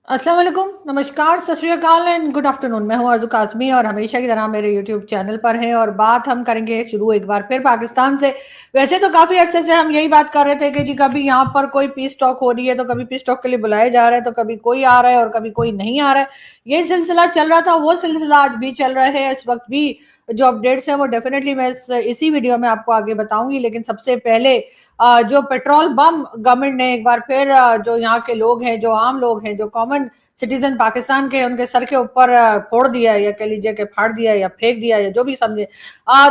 अस्सलाम वालेकुम, नमस्कार, सत श्री अकाल एंड गुड आफ्टरनून। मैं हूं आरज़ू काज़मी और हमेशा की तरह मेरे यूट्यूब चैनल पर हैं और बात हम करेंगे शुरू एक बार फिर पाकिस्तान से। वैसे तो काफ़ी अरसे से हम यही बात कर रहे थे कि जी कभी यहाँ पर कोई पीस टॉक हो रही है तो कभी पीस टॉक के लिए बुलाया जा रहा है, तो कभी कोई आ रहा है और कभी कोई नहीं आ रहा है। ये सिलसिला चल रहा था, वो सिलसिला आज भी चल रहा है। इस वक्त भी जो अपडेट्स हैं वो डेफिनेटली मैं इसी वीडियो में आपको आगे बताऊंगी, लेकिन सबसे पहले जो पेट्रोल बम गवर्नमेंट ने एक बार फिर जो यहाँ के लोग हैं, जो आम लोग हैं, जो कॉमन सिटीजन पाकिस्तान के, उनके सर के ऊपर फोड़ दिया है, या कह लीजिए कि फाड़ दिया है या फेंक दिया है, या जो भी समझे।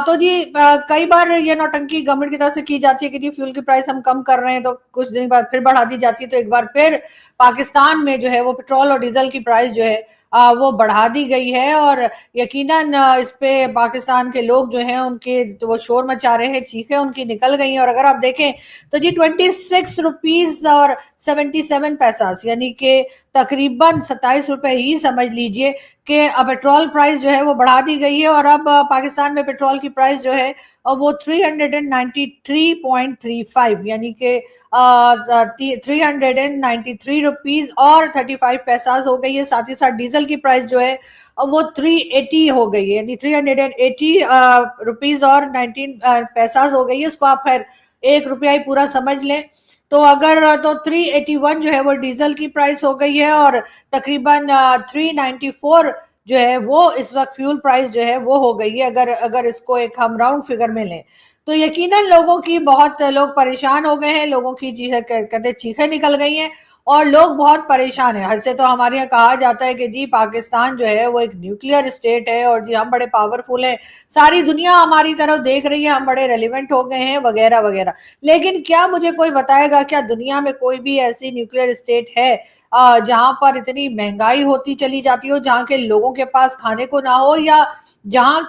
तो जी कई बार ये नौटंकी गवर्नमेंट की तरफ से की जाती है कि जी फ्यूल की प्राइस हम कम कर रहे हैं, तो कुछ दिन बाद फिर बढ़ा दी जाती है। तो एक बार फिर पाकिस्तान में जो है वो पेट्रोल और डीजल की प्राइस जो है वो बढ़ा दी गई है। और यकीनन इस पे पाकिस्तान के लोग जो हैं उनके तो वो शोर मचा रहे हैं, चीखें उनकी निकल गई हैं। और अगर आप देखें तो जी 26 रुपीज और 77 पैसा, यानी कि तकरीबन 27 रुपए ही समझ लीजिए कि पेट्रोल प्राइस जो है वो बढ़ा दी गई है। और अब पाकिस्तान में पेट्रोल की प्राइस जो है वो 393.35, यानी कि 393 रुपीज और 35 पैसा हो गई है। साथ ही साथ डीजल की प्राइस जो है वो 380 हो गई है, यानी 380 रुपीज और 19 पैसा हो गई है। उसको आप फिर 1 रुपया ही पूरा समझ लें। तो अगर तो 381 जो है वो डीजल की प्राइस हो गई है, और तकरीबन 394 जो है वो इस वक्त फ्यूल प्राइस जो है वो हो गई है। अगर अगर इसको एक हम राउंड फिगर में लें तो यकीनन लोगों की, बहुत लोग परेशान हो गए हैं, लोगों की कहते चीखें निकल गई हैं और लोग बहुत परेशान हैं। ऐसे तो हमारे यहाँ कहा जाता है कि जी पाकिस्तान जो है वो एक न्यूक्लियर स्टेट है और जी हम बड़े पावरफुल हैं, सारी दुनिया हमारी तरफ देख रही है, हम बड़े रेलिवेंट हो गए हैं, वगैरह वगैरह। लेकिन क्या मुझे कोई बताएगा, क्या दुनिया में कोई भी ऐसी न्यूक्लियर स्टेट है जहां पर इतनी महंगाई होती चली जाती हो, जहां के लोगों के पास खाने को ना हो, या जहां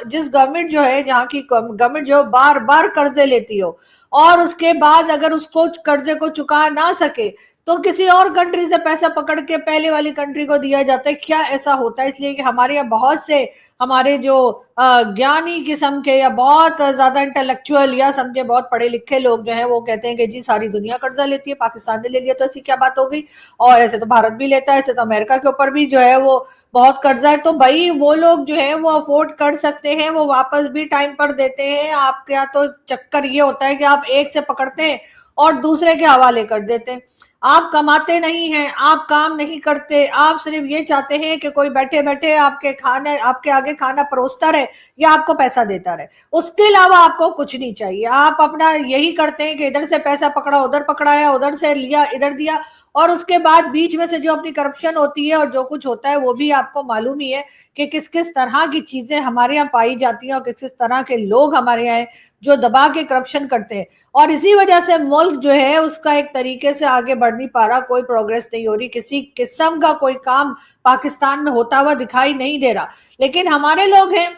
जिस गवर्नमेंट जो है, जहां की गवर्नमेंट जो बार बार कर्जे लेती हो और उसके बाद अगर उसको कर्जे को चुका ना सके तो किसी और कंट्री से पैसा पकड़ के पहले वाली कंट्री को दिया जाता है। क्या ऐसा होता है? इसलिए कि हमारे यहाँ बहुत से हमारे जो ज्ञानी किस्म के या बहुत ज्यादा इंटेलेक्चुअल या समझे बहुत पढ़े लिखे लोग जो हैं वो कहते हैं कि जी सारी दुनिया कर्जा लेती है, पाकिस्तान ने ले लिया तो ऐसी क्या बात हो गई, और ऐसे तो भारत भी लेता है, ऐसे तो अमेरिका के ऊपर भी जो है वो बहुत कर्जा है। तो भाई वो लोग जो है वो अफोर्ड कर सकते हैं, वो वापस भी टाइम पर देते हैं। आपके यहाँ तो चक्कर ये होता है कि आप एक से पकड़ते हैं और दूसरे के हवाले कर देते हैं। आप कमाते नहीं हैं, आप काम नहीं करते, आप सिर्फ ये चाहते हैं कि कोई बैठे बैठे आपके आगे खाना परोसता रहे या आपको पैसा देता रहे, उसके अलावा आपको कुछ नहीं चाहिए। आप अपना यही करते हैं कि इधर से पैसा पकड़ा उधर पकड़ाया, उधर से लिया इधर दिया, और उसके बाद बीच में से जो अपनी करप्शन होती है और जो कुछ होता है वो भी आपको मालूम ही है कि किस किस तरह की चीजें हमारे यहाँ पाई जाती हैं और किस किस तरह के लोग हमारे यहाँ जो दबा के करप्शन करते हैं। और इसी वजह से मुल्क जो है उसका एक तरीके से आगे बढ़ नहीं पा रहा, कोई प्रोग्रेस नहीं हो रही, किसी किस्म का कोई काम पाकिस्तान में होता हुआ दिखाई नहीं दे रहा। लेकिन हमारे लोग हैं,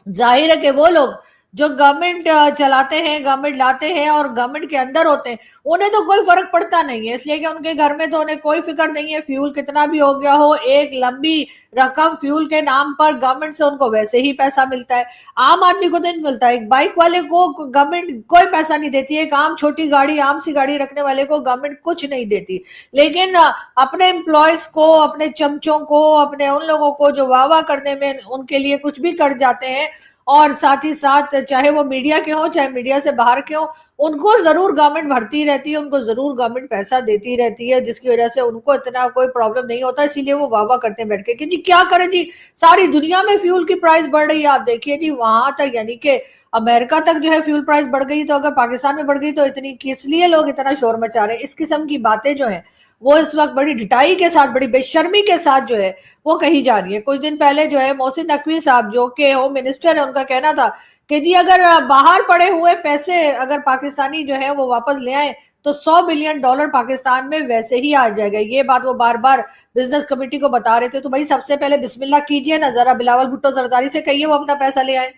जाहिर है कि वो लोग जो गवर्नमेंट चलाते हैं, गवर्नमेंट लाते हैं और गवर्नमेंट के अंदर होते हैं, उन्हें तो कोई फर्क पड़ता नहीं है, इसलिए कि उनके घर में तो उन्हें कोई फिक्र नहीं है। फ्यूल कितना भी हो गया हो, एक लंबी रकम फ्यूल के नाम पर गवर्नमेंट से उनको वैसे ही पैसा मिलता है। आम आदमी को नहीं मिलता, एक बाइक वाले को गवर्नमेंट कोई पैसा नहीं देती, एक आम छोटी गाड़ी, आम सी गाड़ी रखने वाले को गवर्नमेंट कुछ नहीं देती। लेकिन अपने एम्प्लॉयज को, अपने चमचों को, अपने उन लोगों को जो वाह वाह करने में उनके लिए कुछ भी कर जाते हैं, और साथ ही साथ चाहे वो मीडिया के हो चाहे मीडिया से बाहर के हो, उनको जरूर गवर्नमेंट भरती रहती है, उनको जरूर गवर्नमेंट पैसा देती रहती है, जिसकी वजह से उनको इतना कोई प्रॉब्लम नहीं होता। इसीलिए वो वाह वाह करते बैठ के कि जी क्या करें जी, सारी दुनिया में फ्यूल की प्राइस बढ़ रही है। आप देखिए जी वहां तक, यानी कि अमेरिका तक जो है फ्यूल प्राइस बढ़ गई, तो अगर पाकिस्तान में बढ़ गई तो इतनी किस लिए लोग इतना शोर मचा रहे हैं? इस किस्म की बातें जो है वो इस वक्त बड़ी ढिठाई के साथ, बड़ी बेशर्मी के साथ जो है वो कही जा रही है। कुछ दिन पहले जो है मोहसिन नकवी साहब जो कि होम मिनिस्टर है, उनका कहना था कि जी अगर बाहर पड़े हुए पैसे अगर पाकिस्तानी जो है वो वापस ले आए तो $100 बिलियन पाकिस्तान में वैसे ही आ जाएगा। ये बात वो बार बार बिजनेस कमेटी को बता रहे थे। तो भाई सबसे पहले बिस्मिल्लाह कीजिए ना, जरा बिलावल भुट्टो जरदारी से कहिए वो अपना पैसा ले आए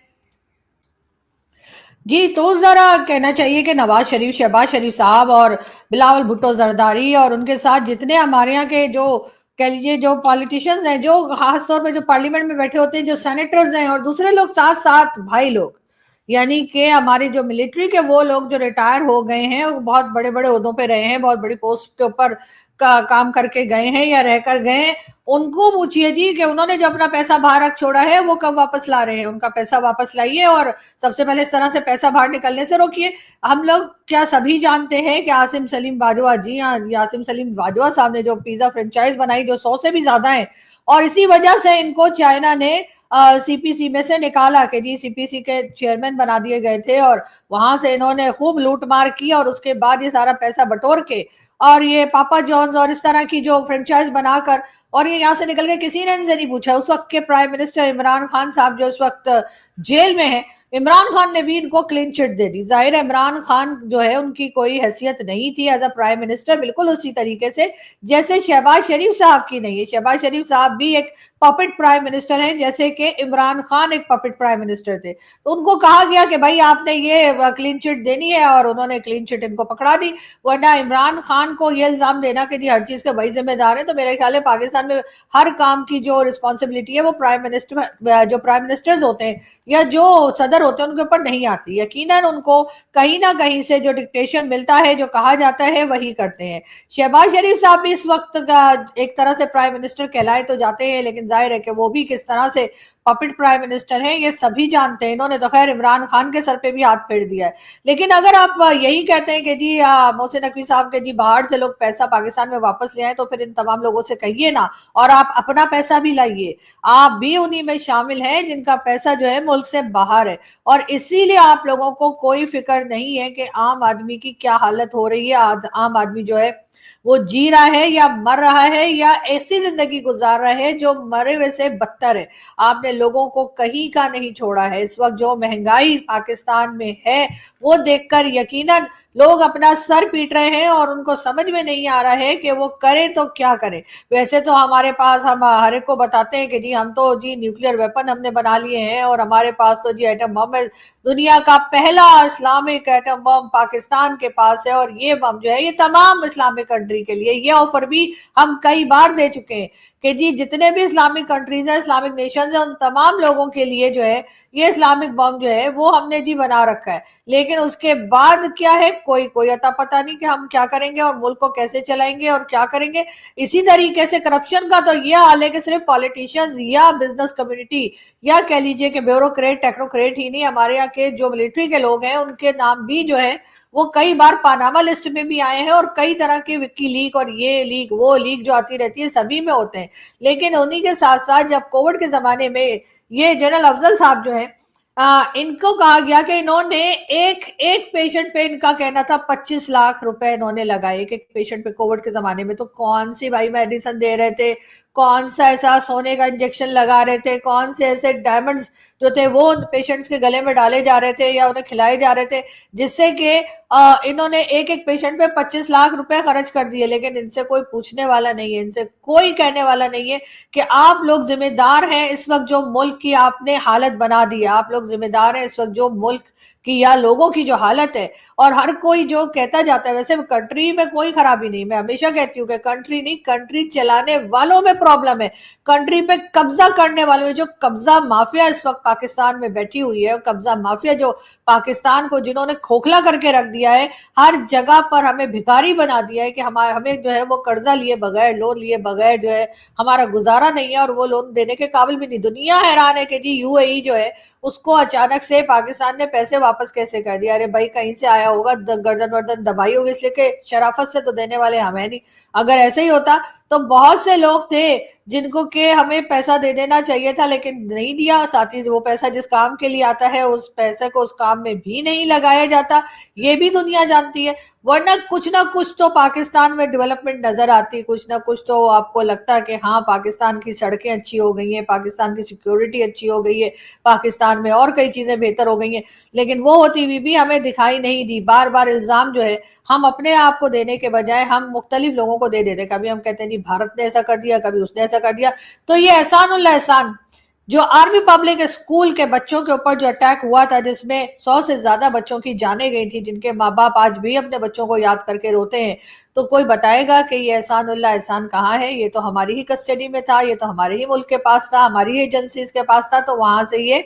जी। तो जरा कहना चाहिए कि नवाज शरीफ, शहबाज शरीफ साहब और बिलावल भुट्टो जरदारी और उनके साथ जितने हमारे यहाँ के जो कह लीजिए जो पॉलिटिशियंस हैं, जो खास तौर पे जो पार्लियामेंट में बैठे होते हैं, जो सेनेटर्स हैं और दूसरे लोग साथ साथ भाई लोग, یعنی کہ ہماری جو ملٹری کے وہ لوگ جو ریٹائر ہو گئے ہیں، وہ بہت بڑے بڑے عہدوں پہ رہے ہیں، بہت بڑی پوسٹ کے اوپر کام کر کے گئے ہیں یا رہ کر گئے ہیں، ان کو پوچھئے جی کہ انہوں نے جو اپنا پیسہ باہر رکھ چھوڑا ہے وہ کب واپس لا رہے ہیں، ان کا پیسہ واپس لائیے اور سب سے پہلے اس طرح سے پیسہ باہر نکلنے سے روکیے۔ ہم لوگ کیا سبھی جانتے ہیں کہ عاصم سلیم باجوہ، جی ہاں، عاصم سلیم باجوہ صاحب نے جو پیزا فرنچائز بنائی جو 100 سے بھی زیادہ ہیں، اور اسی وجہ سے ان کو چائنا نے سی پی سی میں سے نکالا کہ جی سی پی سی کے چیئرمین بنا دیے گئے تھے، اور وہاں سے انہوں نے خوب لوٹ مار کی اور اس کے بعد یہ سارا پیسہ بٹور کے اور یہ پاپا جونز اور اس طرح کی جو فرنچائز بنا کر اور یہ یہاں سے نکل کے کسی نے ان سے نہیں پوچھا۔ اس وقت کے پرائم منسٹر عمران خان صاحب جو اس وقت جیل میں ہیں، عمران خان نے بھی ان کو کلین چٹ دے دی۔ ظاہر ہے عمران خان جو ہے ان کی کوئی حیثیت نہیں تھی ایز اے پرائم منسٹر، بالکل اسی طریقے سے جیسے شہباز شریف صاحب کی نہیں ہے۔ شہباز شریف صاحب بھی ایک پپٹ پرائم منسٹر ہیں، جیسے کہ عمران خان ایک پپٹ پرائم منسٹر تھے۔ تو ان کو کہا گیا کہ بھائی آپ نے یہ کلین چٹ دینی ہے، اور انہوں نے کلین چٹ ان کو پکڑا دی۔ ورنہ عمران خان کو یہ الزام دینا کہ جی ہر چیز کے بھائی ذمہ دار ہیں، تو میرے خیال ہے پاکستان میں ہر کام کی جو رسپانسبلٹی ہے وہ پرائم منسٹرز ہوتے ہیں یا جو صدر ہوتے ہیں ان کے اوپر نہیں آتی۔ یقیناً ان کو کہیں نہ کہیں سے جو ڈکٹیشن ملتا ہے، جو کہا جاتا ہے، وہی کرتے ہیں۔ شہباز شریف صاحب بھی اس وقت کا ایک طرح سے پرائم منسٹر کہلائے تو جاتے ہیں، لیکن ظاہر ہے کہ وہ بھی کس طرح سے پپٹ پرائم منسٹر ہیں یہ سبھی جانتے ہیں۔ انہوں نے تو خیر عمران خان کے سر پہ بھی ہاتھ پھیر دیا ہے۔ لیکن اگر آپ یہی کہتے ہیں کہ جی محسن نقوی صاحب کے جی باہر سے لوگ پیسہ پاکستان میں واپس لے آئیں، تو پھر ان تمام لوگوں سے کہیے نا، اور آپ اپنا پیسہ بھی لائیے۔ آپ بھی انہی میں شامل ہیں جن کا پیسہ جو ہے ملک سے باہر ہے، اور اسی لیے آپ لوگوں کو کوئی فکر نہیں ہے کہ عام آدمی کی کیا حالت ہو رہی ہے۔ عام آدمی جو ہے وہ جی رہا ہے یا مر رہا ہے یا ایسی زندگی گزار رہا ہے جو مرے ہوئے سے بدتر ہے۔ آپ نے لوگوں کو کہیں کا نہیں چھوڑا ہے۔ اس وقت جو مہنگائی پاکستان میں ہے وہ دیکھ کر یقیناً لوگ اپنا سر پیٹ رہے ہیں، اور ان کو سمجھ میں نہیں آ رہا ہے کہ وہ کریں تو کیا کریں۔ ویسے تو ہمارے پاس ہم ہر ایک کو بتاتے ہیں کہ جی ہم تو جی نیوکلیر ویپن ہم نے بنا لیے ہیں، اور ہمارے پاس تو جی ایٹم بم ہے، دنیا کا پہلا اسلامک ایٹم بم پاکستان کے پاس ہے، اور یہ بم جو ہے یہ تمام اسلامک کنٹری کے لیے، یہ آفر بھی ہم کئی بار دے چکے ہیں کہ جی جتنے بھی اسلامک کنٹریز ہیں، اسلامک نیشنز ہیں، ان تمام لوگوں کے لیے جو ہے یہ اسلامک بم جو ہے وہ ہم نے جی بنا رکھا ہے۔ لیکن اس کے بعد کیا ہے، کوئی عطا پتہ نہیں کہ ہم کیا کریں گے اور ملک کو کیسے چلائیں گے اور کیا کریں گے۔ اسی طریقے سے کرپشن کا تو یہ حال ہے کہ صرف پالیٹیشنز یا بزنس کمیونٹی یا کہہ لیجئے کہ بیوروکریٹ ٹیکنوکریٹ ہی نہیں، ہمارے یہاں کے جو ملٹری کے لوگ ہیں ان کے نام بھی جو ہے وہ کئی بار پاناما لسٹ میں بھی آئے ہیں، اور کئی طرح کے وکی لیک اور یہ لیک وہ لیک جو آتی رہتی ہے سبھی میں ہوتے ہیں۔ لیکن انہی کے ساتھ ساتھ جب کووڈ کے زمانے میں یہ جنرل افضل صاحب جو ہیں ان کو کہا گیا کہ انہوں نے ایک پیشنٹ پہ ان کا کہنا تھا 25 لاکھ روپے انہوں نے لگائے ایک پیشنٹ پہ کووڈ کے زمانے میں، تو کون سی بھائی میڈیسن دے رہے تھے، کون سا ایسا سونے کا انجیکشن لگا رہے تھے، کون سے ایسے ڈائمنڈز جو تھے وہ پیشنٹس کے گلے میں ڈالے جا رہے تھے یا انہیں کھلائے جا رہے تھے، جس سے کہ انہوں نے ایک پیشنٹ پہ 25 لاکھ روپے خرچ کر دیے۔ لیکن ان سے کوئی پوچھنے والا نہیں ہے، ان سے کوئی کہنے والا نہیں ہے کہ آپ لوگ ذمہ دار ہیں اس وقت جو ملک کی آپ نے حالت بنا دی ہے، آپ لوگ ذمہ دار ہیں اس وقت جو ملک کی یا لوگوں کی جو حالت ہے۔ اور ہر کوئی جو کہتا جاتا ہے، ویسے کنٹری میں کوئی خرابی نہیں، میں ہمیشہ کہتی ہوں کہ کنٹری نہیں، کنٹری چلانے والوں میں پرابلم ہے، کنٹری پہ قبضہ کرنے والوں میں، جو قبضہ مافیا اس وقت پاکستان میں بیٹھی ہوئی ہے، قبضہ مافیا جو پاکستان کو جنہوں نے کھوکھلا کر کے رکھ دیا ہے، ہر جگہ پر ہمیں بھکاری بنا دیا ہے کہ ہمیں جو ہے وہ قرضہ لیے بغیر، لون لیے بغیر جو ہے ہمارا گزارا نہیں ہے، اور وہ لون دینے کے قابل بھی نہیں۔ دنیا حیران ہے کہ جی یو اے ای جو ہے اس کو اچانک سے پاکستان نے پیسے واپس کیسے کر دیا۔ ارے بھائی کہیں سے آیا ہوگا، گردن وردن دبائی ہوگی، اس لیے کہ شرافت سے تو دینے والے ہمیں نہیں۔ اگر ایسے ہی ہوتا تو بہت سے لوگ تھے جن کو کہ ہمیں پیسہ دے دینا چاہیے تھا لیکن نہیں دیا، ساتھ ہی وہ پیسہ جس کام کے لیے آتا ہے اس پیسے کو اس کام میں بھی نہیں لگایا جاتا، یہ بھی دنیا جانتی ہے۔ ورنہ کچھ نہ کچھ تو پاکستان میں ڈیولپمنٹ نظر آتی، کچھ نہ کچھ تو آپ کو لگتا ہے کہ ہاں پاکستان کی سڑکیں اچھی ہو گئی ہیں، پاکستان کی سیکیورٹی اچھی ہو گئی ہے، پاکستان میں اور کئی چیزیں بہتر ہو گئی ہیں، لیکن وہ ہوتی ہوئی بھی ہمیں دکھائی نہیں دی۔ بار بار الزام جو ہے ہم اپنے آپ کو دینے کے بجائے ہم مختلف لوگوں کو دے دیتے، کبھی ہم کہتے ہیں جی بھارت نے ایسا کر دیا، کبھی اس نے ایسا کر دیا۔ تو یہ احسان اللہ احسان جو آرمی پبلک اسکول کے بچوں کے اوپر جو اٹیک ہوا تھا، جس میں 100 سے زیادہ بچوں کی جانیں گئی تھی، جن کے ماں باپ آج بھی اپنے بچوں کو یاد کر کے روتے ہیں، تو کوئی بتائے گا کہ یہ احسان اللہ احسان کہاں ہے؟ یہ تو ہماری ہی کسٹڈی میں تھا، یہ تو ہمارے ہی ملک کے پاس تھا، ہماری ہی ایجنسیز کے پاس تھا، تو وہاں سے یہ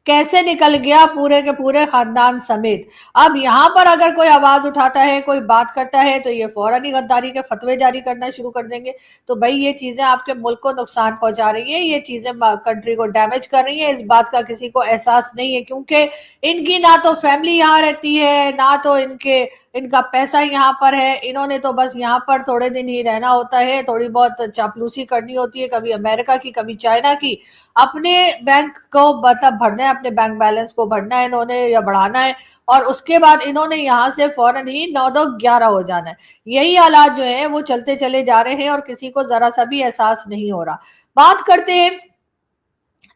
कैसे निकल गया पूरे के पूरे खानदान समेत। अब यहाँ पर अगर कोई आवाज उठाता है, कोई बात करता है, तो ये फौरन ही गद्दारी के फतवे जारी करना शुरू कर देंगे। तो भाई ये चीजें आपके मुल्क को नुकसान पहुंचा रही है, ये चीजें कंट्री को डैमेज कर रही है, इस बात का किसी को एहसास नहीं है, क्योंकि इनकी ना तो फैमिली यहाँ रहती है, ना तो इनका पैसा यहाँ पर है। इन्होंने तो बस यहाँ पर थोड़े दिन ही रहना होता है, थोड़ी बहुत चापलूसी करनी होती है, कभी अमेरिका की कभी चाइना की। अपने बैंक को मतलब भरना है, अपने बैंक बैलेंस को भरना है इन्होंने या बढ़ाना है, और उसके बाद इन्होंने यहाँ से फौरन ही 9-2-11 हो जाना है। यही हालात जो है वो चलते चले जा रहे हैं और किसी को जरा सा भी एहसास नहीं हो रहा। बात करते हैं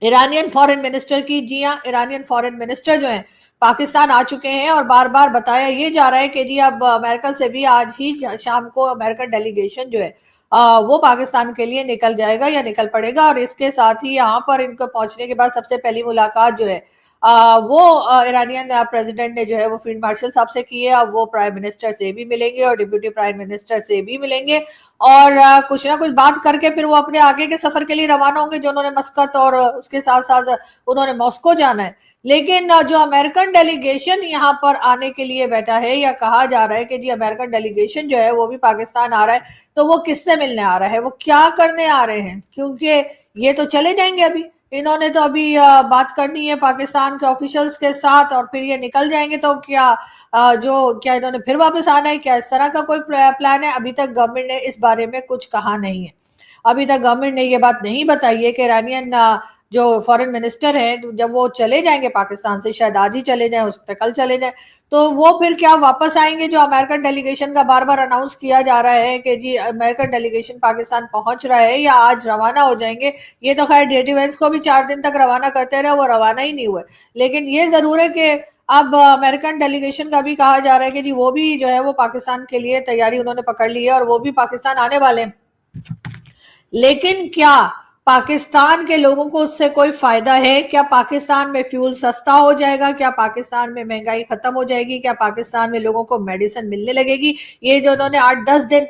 ईरानियन फॉरेन मिनिस्टर की। जी हाँ, ईरानियन फॉरेन मिनिस्टर जो है पाकिस्तान आ चुके हैं और बार बार बताया ये जा रहा है कि जी अब अमेरिका से भी आज ही शाम को अमेरिकन डेलीगेशन जो है वो पाकिस्तान के लिए निकल जाएगा या निकल पड़ेगा। और इसके साथ ही यहाँ पर इनको पहुंचने के बाद सबसे पहली मुलाकात जो है वो ईरानियन प्रेसिडेंट ने जो है वो फील्ड मार्शल साहब से की है। अब वो प्राइम मिनिस्टर से भी मिलेंगे और डिप्यूटी प्राइम मिनिस्टर से भी मिलेंगे और कुछ ना कुछ बात करके फिर वो अपने आगे के सफर के लिए रवाना होंगे, जो उन्होंने मस्कत और उसके साथ साथ उन्होंने मॉस्को जाना है। लेकिन जो अमेरिकन डेलीगेशन यहाँ पर आने के लिए बैठा है, या कहा जा रहा है कि जी अमेरिकन डेलीगेशन जो है वो भी पाकिस्तान आ रहा है, तो वो किससे मिलने आ रहा है, वो क्या करने आ रहे हैं? क्योंकि ये तो चले जाएंगे, अभी इन्होंने तो अभी बात करनी है पाकिस्तान के ऑफिशियल्स के साथ और फिर ये निकल जाएंगे। तो क्या इन्होंने फिर वापस आना है, क्या इस तरह का कोई प्लान है? अभी तक गवर्नमेंट ने इस बारे में कुछ कहा नहीं है। अभी तक गवर्नमेंट ने ये बात नहीं बताई है कि ईरानियन जो फॉरेन मिनिस्टर हैं जब वो चले जाएंगे पाकिस्तान से, शायद आज ही चले जाएं, उससे कल चले जाएं, तो वो फिर क्या वापस आएंगे? जो अमेरिकन डेलीगेशन का बार बार अनाउंस किया जा रहा है कि जी अमेरिकन डेलीगेशन पाकिस्तान पहुंच रहा है या आज रवाना हो जाएंगे। ये तो खैर डेटी वेंस को भी 4 दिन तक रवाना करते रहे, वो रवाना ही नहीं हुए। लेकिन ये जरूर है कि अब अमेरिकन डेलीगेशन का भी कहा जा रहा है कि जी वो भी जो है वो पाकिस्तान के लिए तैयारी उन्होंने पकड़ ली है और वो भी पाकिस्तान आने वाले हैं। लेकिन क्या पाकिस्तान के लोगों को उससे कोई फायदा है? क्या पाकिस्तान में फ्यूल सस्ता हो जाएगा? क्या पाकिस्तान में महंगाई खत्म हो जाएगी? क्या पाकिस्तान में लोगों को मेडिसिन मिलने लगेगी? ये जो उन्होंने 8-10 दिन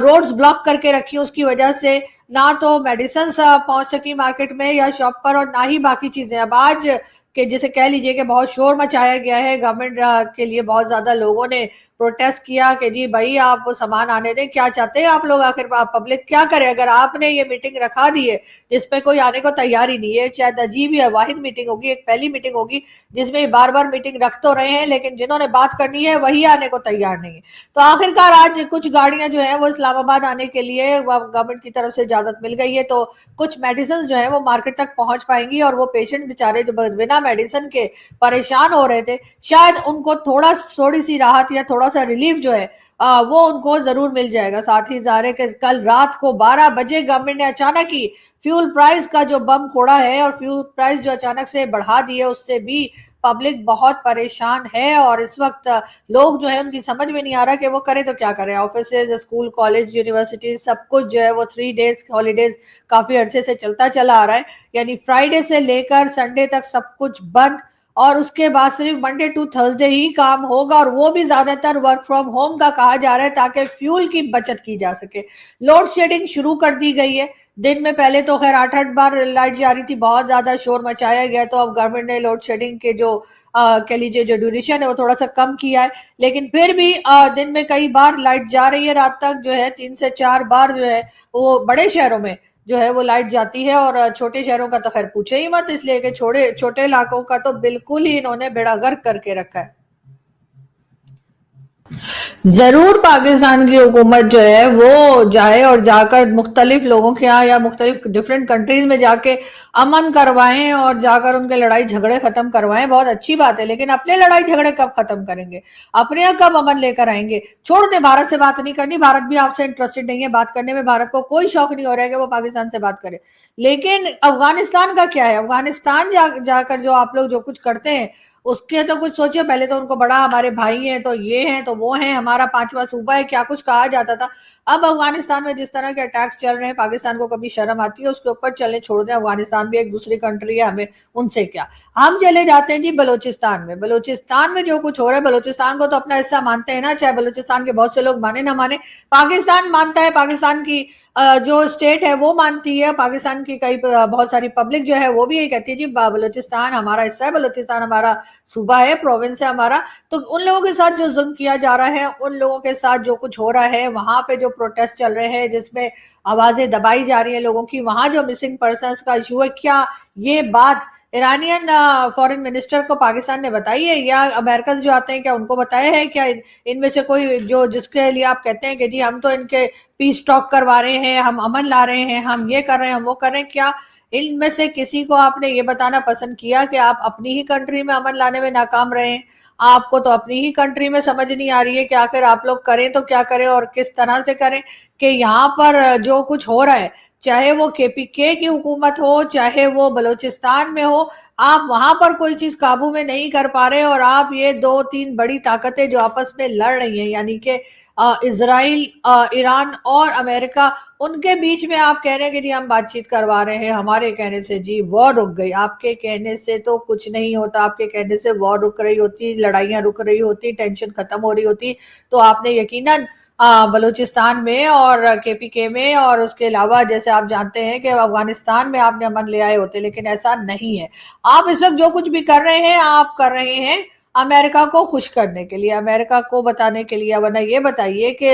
रोड्स ब्लॉक करके रखी, उसकी वजह से ना तो मेडिसिन पहुंच सकी मार्केट में या शॉप पर, और ना ही बाकी चीजें। अब आज के जिसे कह लीजिए कि बहुत शोर मचाया गया है गवर्नमेंट के लिए, बहुत ज्यादा लोगों ने प्रोटेस्ट किया कि जी भाई आप सामान आने दें, क्या चाहते हैं आप लोग, आखिर पब्लिक क्या करे? अगर आपने ये मीटिंग रखा दी है जिसपे कोई आने को तैयार ही नहीं है, शायद अजीब या वाहिद मीटिंग होगी, एक पहली मीटिंग होगी जिसमें बार बार मीटिंग रख तो रहे हैं लेकिन जिन्होंने बात करनी है वही आने को तैयार नहीं है। तो आखिरकार आज कुछ गाड़ियां जो है वो इस्लामाबाद आने के लिए गवर्नमेंट की तरफ से इजाजत मिल गई है, तो कुछ मेडिसिन जो है वो मार्केट तक पहुंच पाएंगी और वो पेशेंट बेचारे जो बिना मेडिसिन के परेशान हो रहे थे, शायद उनको थोड़ी सी राहत या थोड़ा सा रिलीफ जो है वो उनको जरूर मिल जाएगा। साथ ही जाहिर है कल रात को 12 बजे गवर्नमेंट ने अचानक ही फ्यूल प्राइस का जो बम फोड़ा है और फ्यूल प्राइस जो अचानक से बढ़ा दिए, उससे भी पब्लिक बहुत परेशान है। और इस वक्त लोग जो है उनकी समझ में नहीं आ रहा कि वो करे तो क्या करें। ऑफिसेज, स्कूल, कॉलेज, यूनिवर्सिटी सब कुछ जो है वो 3 डेज हॉलीडेज काफी अरसे से चलता चला आ रहा है, यानी फ्राइडे से लेकर संडे तक सब कुछ बंद, और उसके बाद सिर्फ मंडे टू थर्सडे ही काम होगा, और वो भी ज्यादातर वर्क फ्रॉम होम का कहा जा रहा है ताकि फ्यूल की बचत की जा सके। लोड शेडिंग शुरू कर दी गई है। दिन में पहले तो खैर 8-8 बार लाइट जा रही थी, बहुत ज्यादा शोर मचाया गया, तो अब गवर्नमेंट ने लोड शेडिंग के जो कह लीजिए जो ड्यूरेशन है वो थोड़ा सा कम किया है, लेकिन फिर भी दिन में कई बार लाइट जा रही है। रात तक जो है 3 से 4 बार जो है वो बड़े शहरों में जो है वो लाइट जाती है, और छोटे शहरों का तो खैर पूछे ही मत, इसलिए कि छोटे इलाकों का तो बिल्कुल ही इन्होंने बेड़ा गर्क करके रखा है। जरूर पाकिस्तान की हुकूमत जो है वो जाए और जाकर मुख्तलिफ लोगों के यहाँ या मुख्तलिफ डिफरेंट कंट्रीज में जाके अमन करवाएं और जाकर उनके लड़ाई झगड़े खत्म करवाएं, बहुत अच्छी बात है। लेकिन अपने लड़ाई झगड़े कब खत्म करेंगे? अपने यहाँ कब अमन लेकर आएंगे? छोड़ दे, भारत से बात नहीं करनी, भारत भी आपसे इंटरेस्टेड नहीं है बात करने में, भारत को कोई शौक नहीं हो रहा है कि वो पाकिस्तान से बात करे। लेकिन अफगानिस्तान का क्या है? अफगानिस्तान जाकर जो आप लोग जो कुछ करते हैं उसके तो कुछ सोचिए। पहले तो उनको बड़ा हमारे भाई हैं, तो ये हैं, तो वो हैं, हमारा 5वां सूबा है, क्या कुछ कहा जाता था। अब अफगानिस्तान में जिस तरह के अटैक्स चल रहे हैं, पाकिस्तान को कभी शर्म आती है उसके ऊपर चलने छोड़ दें। अफगानिस्तान भी एक दूसरी कंट्री है, हमें उनसे क्या। हम चले जाते हैं जी बलोचिस्तान में। बलोचिस्तान में जो कुछ हो रहा है, बलोचिस्तान को तो अपना हिस्सा मानते हैं ना, चाहे बलोचिस्तान के बहुत से लोग माने ना माने, पाकिस्तान मानता है, पाकिस्तान की जो स्टेट है वो मानती है, पाकिस्तान की कई बहुत सारी पब्लिक जो है वो भी यही कहती है जी बलूचिस्तान हमारा हिस्सा है, बलूचिस्तान हमारा सूबा है, प्रोविंस है हमारा। तो उन लोगों के साथ जो जुल्म किया जा रहा है, उन लोगों के साथ जो कुछ हो रहा है, वहां पे जो प्रोटेस्ट चल रहे हैं जिसमें आवाजें दबाई जा रही है लोगों की, वहां जो मिसिंग पर्सन का इशू है, क्या ये बात ईरानियन फॉरेन मिनिस्टर को पाकिस्तान ने बताई है, या अमेरिकन जो आते हैं क्या उनको बताया है? क्या इनमें से कोई जो जिसके लिए आप कहते हैं कि जी हम तो इनके पीस टॉक करवा रहे हैं, हम अमन ला रहे हैं, हम ये कर रहे हैं, हम वो कर रहे हैं, क्या इनमें से किसी को आपने ये बताना पसंद किया कि आप अपनी ही कंट्री में अमन लाने में नाकाम रहे हैं? आपको तो अपनी ही कंट्री में समझ नहीं आ रही है कि आखिर आप लोग करें तो क्या करें और किस तरह से करें, कि यहाँ पर जो कुछ हो रहा है, चाहे वो केपीके की हुकूमत हो, चाहे वो बलूचिस्तान में हो, आप वहां पर कोई चीज काबू में नहीं कर पा रहे, और आप ये दो तीन बड़ी ताकतें जो आपस में लड़ रही हैं, यानी कि इजराइल, ईरान और अमेरिका, उनके बीच में आप कह रहे हैं कि जी हम बातचीत करवा रहे हैं, हमारे कहने से जी वॉर रुक गई। आपके कहने से तो कुछ नहीं होता, आपके कहने से वॉर रुक रही होती, लड़ाइयां रुक रही होती, टेंशन खत्म हो रही होती, तो आपने यकीनन बलूचिस्तान में और केपीके में और उसके अलावा जैसे आप जानते हैं कि अफगानिस्तान में आपने अमन ले आए होते, लेकिन ऐसा नहीं है। आप इस वक्त जो कुछ भी कर रहे हैं, आप कर रहे हैं अमेरिका को खुश करने के लिए, अमेरिका को बताने के लिए। वरना ये बताइए कि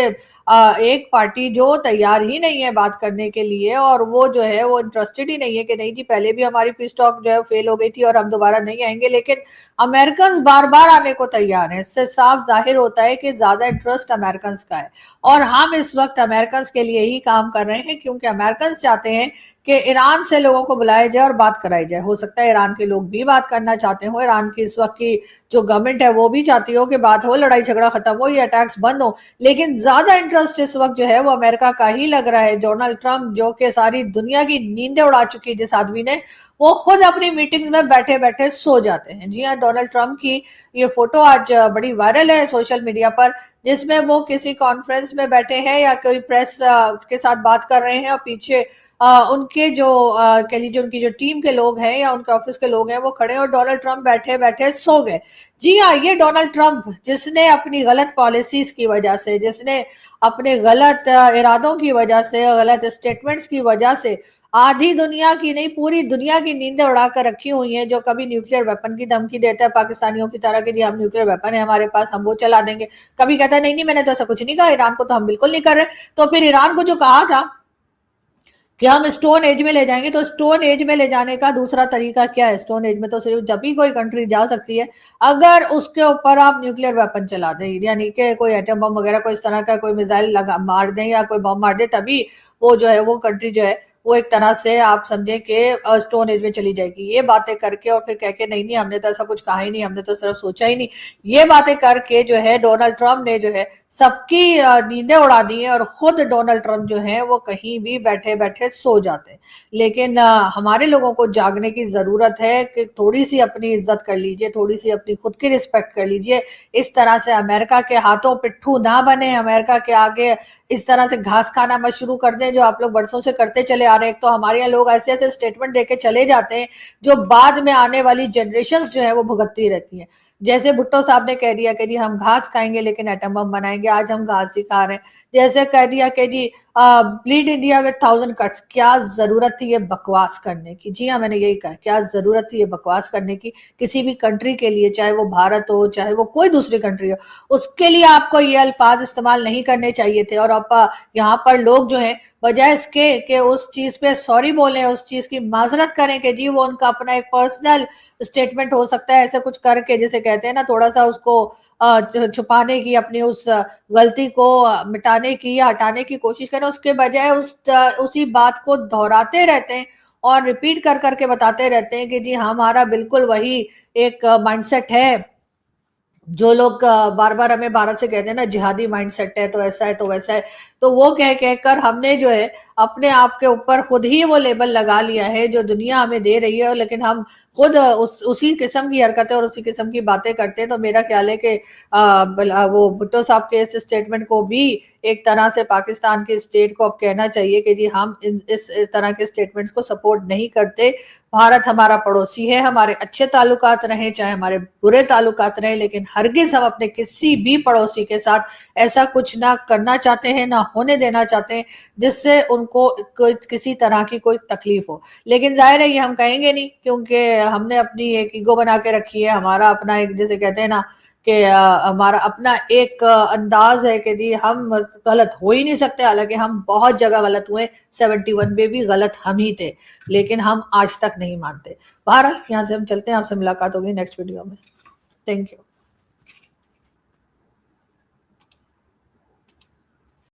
एक पार्टी जो तैयार ही नहीं है बात करने के लिए, और वो जो है वो इंटरेस्टेड ही नहीं है कि नहीं जी पहले भी हमारी पीस टॉक जो है फेल हो गई थी और हम दोबारा नहीं आएंगे, लेकिन अमेरिकन बार बार आने को तैयार हैं। इससे साफ जाहिर होता है कि ज्यादा इंटरेस्ट अमेरिकन का है, और हम इस वक्त अमेरिकन के लिए ही काम कर रहे हैं, क्योंकि अमेरिकन चाहते हैं कि ईरान से लोगों को बुलाया जाए और बात कराई जाए। हो सकता है ईरान के लोग भी बात करना चाहते हो, ईरान की इस वक्त की जो गवर्नमेंट है वो भी चाहती हो कि बात हो, लड़ाई झगड़ा खत्म हो, ये अटैक्स बंद हो, लेकिन ज्यादा इंटरेस्ट इस वक्त जो है वो अमेरिका का ही लग रहा है। डोनाल्ड ट्रंप जो कि सारी दुनिया की नींदें उड़ा चुकी है जिस आदमी ने, वो खुद अपनी मीटिंग्स में बैठे बैठे सो जाते हैं। जी हाँ, डोनाल्ड ट्रंप की ये फोटो आज बड़ी वायरल है सोशल मीडिया पर, जिसमें वो किसी कॉन्फ्रेंस में बैठे हैं या कोई प्रेस के साथ बात कर रहे हैं, और पीछे उनके जो कह लीजिए उनकी जो टीम के लोग हैं या उनके ऑफिस के लोग हैं वो खड़े हैं, और डोनाल्ड ट्रंप बैठे बैठे सो गए। जी हाँ, ये डोनाल्ड ट्रंप जिसने अपनी गलत पॉलिसीज की वजह से, जिसने अपने गलत इरादों की वजह से, गलत स्टेटमेंट्स की वजह से आधी दुनिया की नहीं पूरी दुनिया की नींदें उड़ाकर रखी हुई हैं, जो कभी न्यूक्लियर वेपन की धमकी देता है पाकिस्तानियों की तरह कि जी हम न्यूक्लियर वेपन है हमारे पास, हम वो चला देंगे, कभी कहता है नहीं नहीं मैंने तो ऐसा कुछ नहीं कहा, ईरान को तो हम बिल्कुल नहीं कर रहे। तो फिर ईरान को जो कहा था कि हम स्टोन एज में ले जाएंगे, तो स्टोन एज में ले जाने का दूसरा तरीका क्या है? स्टोन एज में तो सिर्फ जब भी कोई कंट्री जा सकती है अगर उसके ऊपर आप न्यूक्लियर वेपन चला दें, यानी कि कोई एटम बम वगैरह कोई इस तरह का कोई मिसाइल लगा मार दें या कोई बम मार दे, तभी वो जो है वो कंट्री जो है वो एक तरह से आप समझें कि स्टोन एज में चली जाएगी। ये बातें करके और फिर कह के नहीं नहीं हमने तो ऐसा कुछ कहा ही नहीं, हमने तो सिर्फ सोचा ही नहीं, ये बातें करके जो है डोनाल्ड ट्रंप ने जो है सबकी नींदें उड़ा दी है, और खुद डोनाल्ड ट्रंप जो है वो कहीं भी बैठे बैठे सो जाते हैं। लेकिन हमारे लोगों को जागने की जरूरत है कि थोड़ी सी अपनी इज्जत कर लीजिए, थोड़ी सी अपनी खुद की रिस्पेक्ट कर लीजिए। इस तरह से अमेरिका के हाथों पिट्ठू ना बने, अमेरिका के आगे इस तरह से घास खाना मत शुरू कर दें जो आप लोग बरसों से करते चले आ रहे हैं। तो हमारे यहाँ लोग ऐसे ऐसे स्टेटमेंट देके चले जाते हैं जो बाद में आने वाली जनरेशंस जो है वो भुगतती रहती हैं। जैसे भुट्टो साहब ने कह दिया कि जी हम घास खाएंगे लेकिन एटम बम बनाएंगे, आज हम घास ही खा रहे हैं। जैसे कह दिया कि जी ब्लीड इंडिया विद 1000 कट्स, क्या जरूरत थी ये बकवास करने की? जी हाँ, मैंने यही कहा, क्या जरूरत थी ये बकवास करने की किसी भी कंट्री के लिए, चाहे वो भारत हो चाहे वो कोई दूसरी कंट्री हो, उसके लिए आपको ये अल्फाज इस्तेमाल नहीं करने चाहिए थे। और अब यहाँ पर लोग जो है बजाय इसके कि उस चीज पे सॉरी बोलें, उस चीज की माजरत करें कि जी वो उनका अपना एक पर्सनल स्टेटमेंट हो सकता है, ऐसे कुछ करके जिसे कहते हैं ना थोड़ा सा उसको छुपाने की, अपनी उस गलती को मिटाने की या हटाने की कोशिश करें, उसके बजाय उसी बात को दोहराते रहते हैं और रिपीट कर करके बताते रहते हैं कि जी हमारा बिल्कुल वही एक माइंडसेट है। जो लोग बार बार हमें भारत से कहते हैं ना जिहादी माइंडसेट है, तो ऐसा है तो वैसा है, तो वो कह कहकर हमने जो है अपने आप के ऊपर खुद ही वो लेबल लगा लिया है जो दुनिया हमें दे रही है, लेकिन हम खुद उसी किस्म की हरकतें और उसी किस्म की बातें करते हैं। तो मेरा ख्याल है कि वो भुट्टो साहब के इस स्टेटमेंट को भी एक तरह से पाकिस्तान के स्टेट को अब कहना चाहिए कि जी हम इस तरह के स्टेटमेंट्स को सपोर्ट नहीं करते। بھارت ہمارا پڑوسی ہے، ہمارے اچھے تعلقات رہیں چاہے ہمارے برے تعلقات رہیں، لیکن ہرگز ہم اپنے کسی بھی پڑوسی کے ساتھ ایسا کچھ نہ کرنا چاہتے ہیں، نہ ہونے دینا چاہتے ہیں جس سے ان کو کسی طرح کی کوئی تکلیف ہو۔ لیکن ظاہر ہے یہ ہم کہیں گے نہیں، کیونکہ ہم نے اپنی ایک ایگو بنا کے رکھی ہے، ہمارا اپنا ایک جیسے کہتے ہیں نا کہ ہمارا اپنا ایک انداز ہے کہ جی ہم غلط ہو ہی نہیں سکتے، حالانکہ ہم بہت جگہ غلط ہوئے، 71 میں بھی غلط ہم ہی تھے، لیکن ہم آج تک نہیں مانتے۔ بہرحال یہاں سے ہم چلتے ہیں، آپ سے ملاقات ہوگی نیکسٹ ویڈیو میں۔ Thank you.